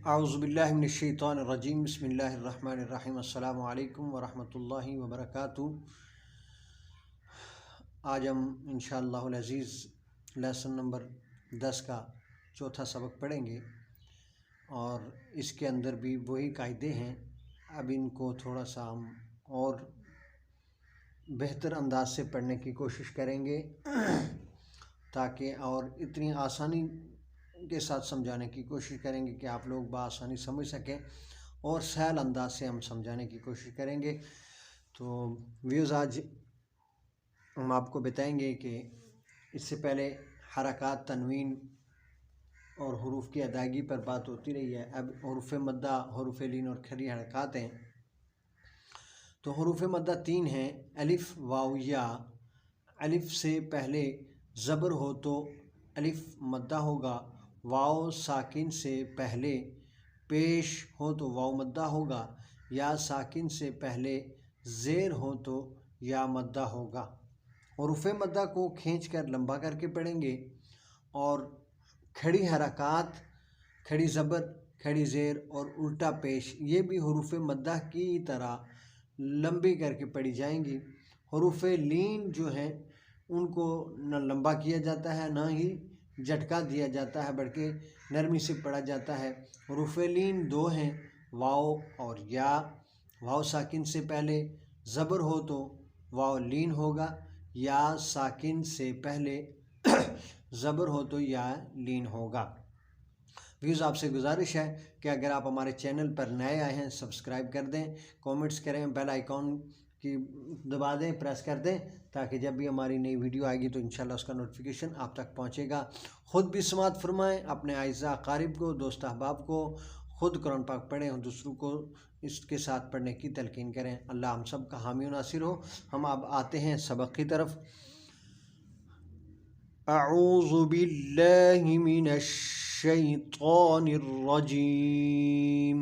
اعوذ باللہ من الشیطان الرجیم بسم اللہ الرحمن الرحیم السلام علیکم ورحمۃ اللہ وبرکاتہ۔ آج ہم انشاءاللہ العزیز لیسن نمبر 10 کا چوتھا سبق پڑھیں گے اور اس کے اندر بھی وہی قاعدے ہیں۔ اب ان کو تھوڑا سا ہم اور بہتر انداز سے پڑھنے کی کوشش کریں گے تاکہ اور اتنی آسانی کے ساتھ سمجھانے کی کوشش کریں گے کہ آپ لوگ بآسانی سمجھ سکیں اور سہل انداز سے ہم سمجھانے کی کوشش کریں گے۔ تو ویوز آج ہم آپ کو بتائیں گے کہ اس سے پہلے حرکات، تنوین اور حروف کی ادائیگی پر بات ہوتی رہی ہے۔ اب حروف مدہ، حروف لین اور کھڑی حرکات ہیں۔ تو حروف مدہ 3 ہیں: الف، واو، یا۔ الف سے پہلے زبر ہو تو الف مدہ ہوگا، واو ساکن سے پہلے پیش ہو تو واو مدہ ہوگا، یا ساکن سے پہلے زیر ہو تو یا مدہ ہوگا۔ حروف مدہ کو کھینچ کر لمبا کر کے پڑھیں گے اور کھڑی حرکات، کھڑی زبر، کھڑی زیر اور الٹا پیش، یہ بھی حروف مدہ کی طرح لمبی کر کے پڑھی جائیں گی۔ حروف لین جو ہیں ان کو نہ لمبا کیا جاتا ہے نہ ہی جھٹکا دیا جاتا ہے، بلکہ نرمی سے پڑھا جاتا ہے۔ حروف لین 2 ہیں: واو اور یا۔ واو ساکن سے پہلے زبر ہو تو واو لین ہوگا، یا ساکن سے پہلے زبر ہو تو یا لین ہوگا۔ ویوز آپ سے گزارش ہے کہ اگر آپ ہمارے چینل پر نئے آئے ہیں سبسکرائب کر دیں، کومنٹس کریں، بیل آئیکن کی دبا دیں، پریس کر دیں تاکہ جب بھی ہماری نئی ویڈیو آئے گی تو انشاءاللہ اس کا نوٹیفیکیشن آپ تک پہنچے گا۔ خود بھی سماعت فرمائیں، اپنے اعزاء اقارب کو، دوست احباب کو، خود قرآن پاک پڑھیں اور دوسروں کو اس کے ساتھ پڑھنے کی تلقین کریں۔ اللہ ہم سب کا حامی و ناصر ہو۔ ہم اب آتے ہیں سبق کی طرف۔ اعوذ باللہ من الشیطان الرجیم،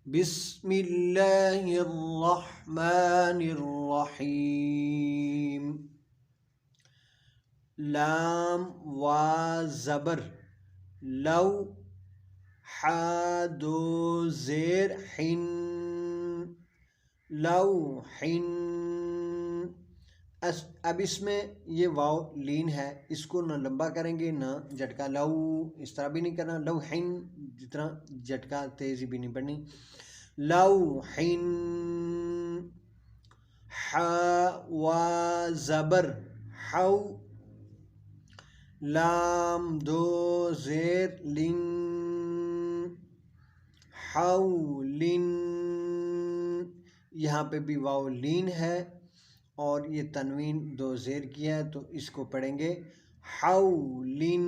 بسم اللہ الرحمن الرحیم۔ لام وا زبر لو، حا دو زیر حن، لوحن۔ اب اس میں یہ واو لین ہے، اس کو نہ لمبا کریں گے نہ جھٹکا، لو اس طرح بھی نہیں کرنا، لوحن جتنا جھٹکا تیزی بھی نہیں پڑنی، لوحن۔ حا وا زبر حو، لام دو زیر لن، حولن۔ یہاں پہ بھی واو لین ہے اور یہ تنوین 2 زیر کیا ہے تو اس کو پڑھیں گے حولن۔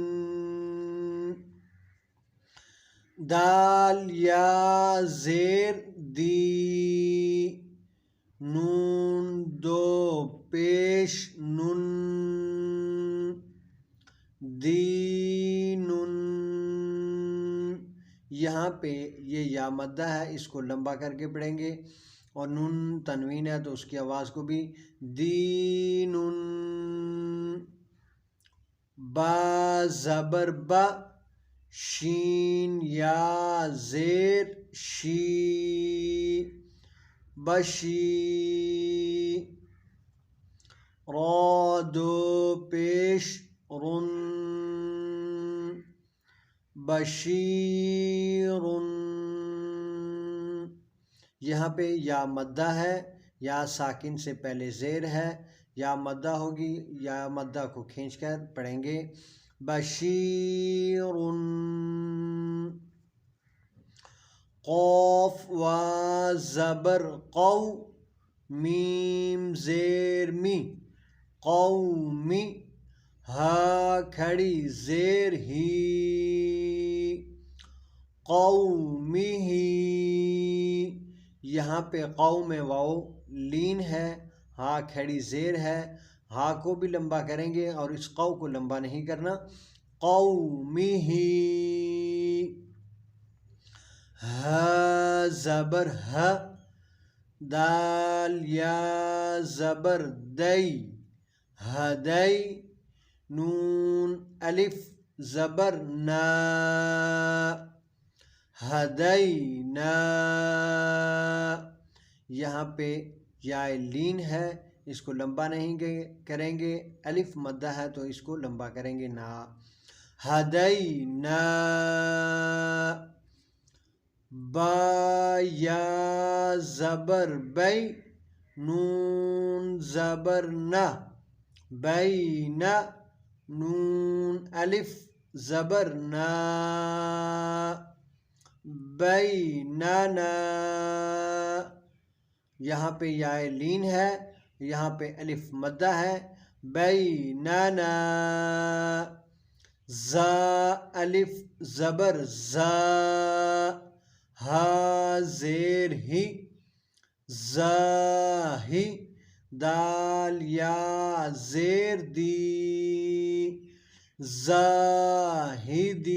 دال یا زیر دی، نون 2 پیش نن، دینن۔ یہاں پہ یہ یا مدہ ہے، اس کو لمبا کر کے پڑھیں گے اور نون تنوین ہے تو اس کی آواز کو بھی دینن۔ با زبر با، شین یا زیر شی، بشی۔ را دو پیش رن، بشیرن۔ یہاں پہ یا مدہ ہے، یا ساکن سے پہلے زیر ہے، یا مدہ ہوگی، یا مدہ کو کھینچ کر پڑھیں گے بشیرن۔ قوف وا زبر قو، میم زیر می، قومی۔ ہا کھڑی زیر ہی، قومی ہی۔ یہاں پہ قو میں واو لین ہے، ہا کھڑی زیر ہے، ہا کو بھی لمبا کریں گے اور اس قو کو لمبا نہیں کرنا، قومی ہی۔ ہا زبر ہ، دال یا زبر دئی، ہدئی۔ نون الف زبر نا، ہدینا، یہاں پہ یا لین ہے، اس کو لمبا نہیں کریں گے، الف مدہ ہے تو اس کو لمبا کریں گے نا، ہدینا، با یا زبر بی، نون زبر نا، بینا، نون الف زبر نا، بیننا، یہاں پہ یا لین ہے، یہاں پہ الف مدہ ہے، بیننا، زا الف زبر زا، ہا زیر ہی، زاہی، دال یا زیر دی، زاہدی،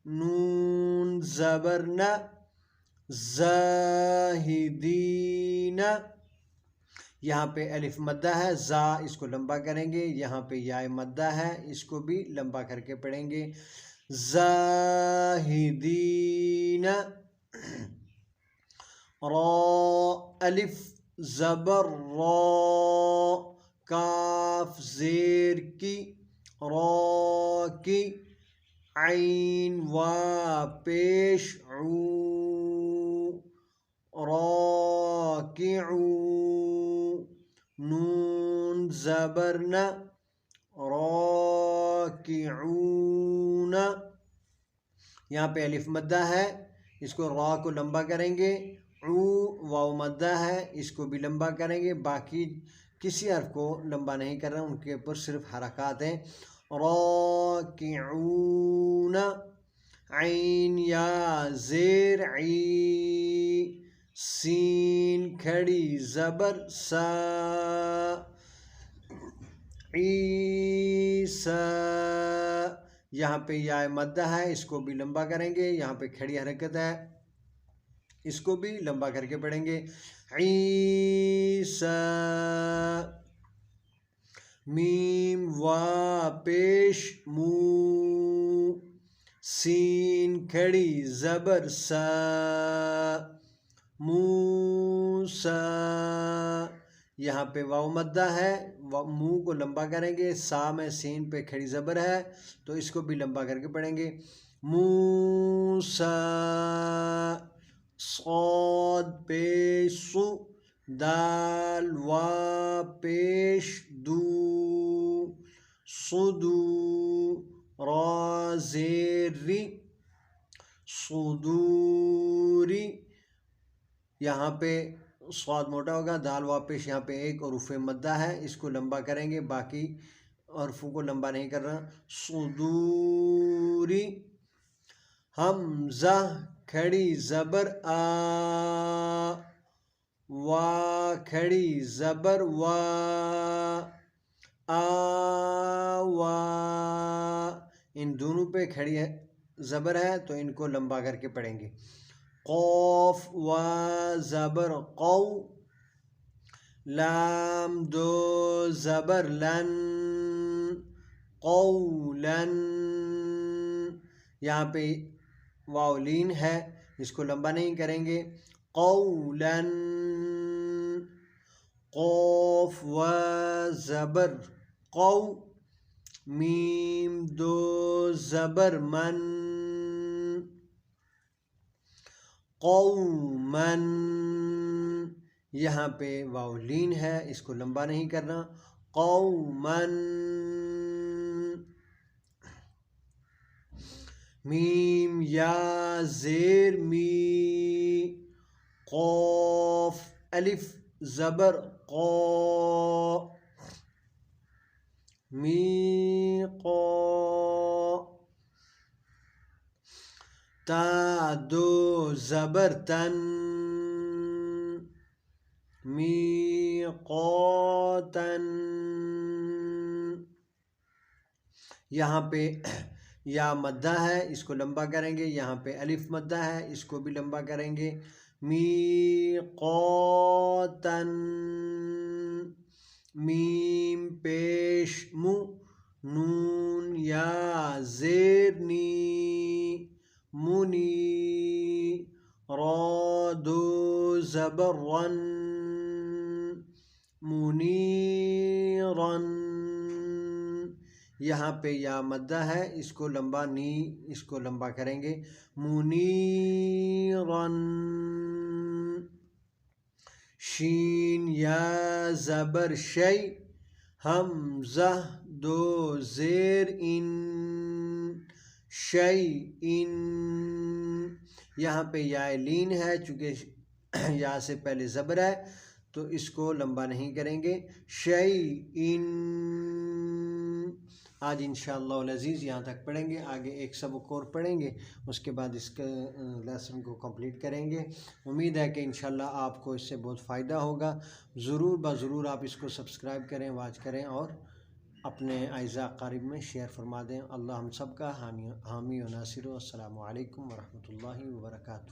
نون زبر نا، زاہدین، یہاں پہ الف مدہ ہے، زا اس کو لمبا کریں گے، یہاں پہ یا مدہ ہے، اس کو بھی لمبا کر کے پڑھیں گے، زاہدین، را الف زبر را، کاف زیر کی، را کی، عین وا پیش عو، راکعو، نون زبر نا، راکعون، یہاں پہ الف مدہ ہے، اس کو را کو لمبا کریں گے، عو واو مدہ ہے، اس کو بھی لمبا کریں گے، باقی کسی حرف کو لمبا نہیں کر رہے ہیں، ان کے اوپر صرف حرکات ہیں، راکعون، عین یا زیر عی، سین کھڑی زبر سا، عیسیٰ، یہاں پہ یا مدہ ہے، اس کو بھی لمبا کریں گے، یہاں پہ کھڑی حرکت ہے، اس کو بھی لمبا کر کے پڑھیں گے، عیسیٰ، میم وا پیش مو، سین کھڑی زبر سا، موسیٰ، یہاں پہ واو مدہ ہے، منہ کو لمبا کریں گے، سا میں سین پہ کھڑی زبر ہے تو اس کو بھی لمبا کر کے پڑھیں گے، موسیٰ، صاد پیش سو، دال وا پیش دو، صدو، را زیر ری، صدوری، یہاں پہ صاد موٹا ہوگا، دال واپس یہاں پہ ایک حروف مدہ ہے، اس کو لمبا کریں گے، باقی حروفوں کو لمبا نہیں کر رہا، صدوری، حمزہ کھڑی زبر آ، وا کھڑی زبر وا، آوا، ان دونوں پہ کھڑی زبر ہے تو ان کو لمبا کر کے پڑھیں گے، قوف وا زبر قو، لام دو زبر لن، قولن، یہاں پہ واو لین ہے، اس کو لمبا نہیں کریں گے، قولن، قوف و زبر قو، میم دو زبر من، قومن، یہاں پہ واو لین ہے، اس کو لمبا نہیں کرنا، قومن، میم یا زیر می، قوف الف زبر قو، می قو، تا دو زبر تن، می قوتن، یہاں پہ یا مدہ ہے، اس کو لمبا کریں گے، یہاں پہ الف مدہ ہے، اس کو بھی لمبا کریں گے، میقاتن، میم پیش مو، نون یا زیر نی منی را دو زبر رن منیرن. یہاں پہ یا مدہ ہے، اس کو لمبا اس کو لمبا کریں گے. منیرن. شین یا زبر شی حمزہ دو زیر ان شی ان. یہاں پہ یا لین ہے، چونکہ یا سے پہلے زبر ہے تو اس کو لمبا نہیں کریں گے. شی ان. آج انشاءاللہ العزیز یہاں تک پڑھیں گے، آگے ایک سبق اور پڑھیں گے، اس کے بعد اس کے لیسن کو کمپلیٹ کریں گے. امید ہے کہ انشاءاللہ آپ کو اس سے بہت فائدہ ہوگا. ضرور آپ اس کو سبسکرائب کریں، واچ کریں اور اپنے اعزاء اقارب میں شیئر فرما دیں. اللہ ہم سب کا حامی و ناصر ہو. السلام علیکم ورحمۃ اللہ وبرکاتہ.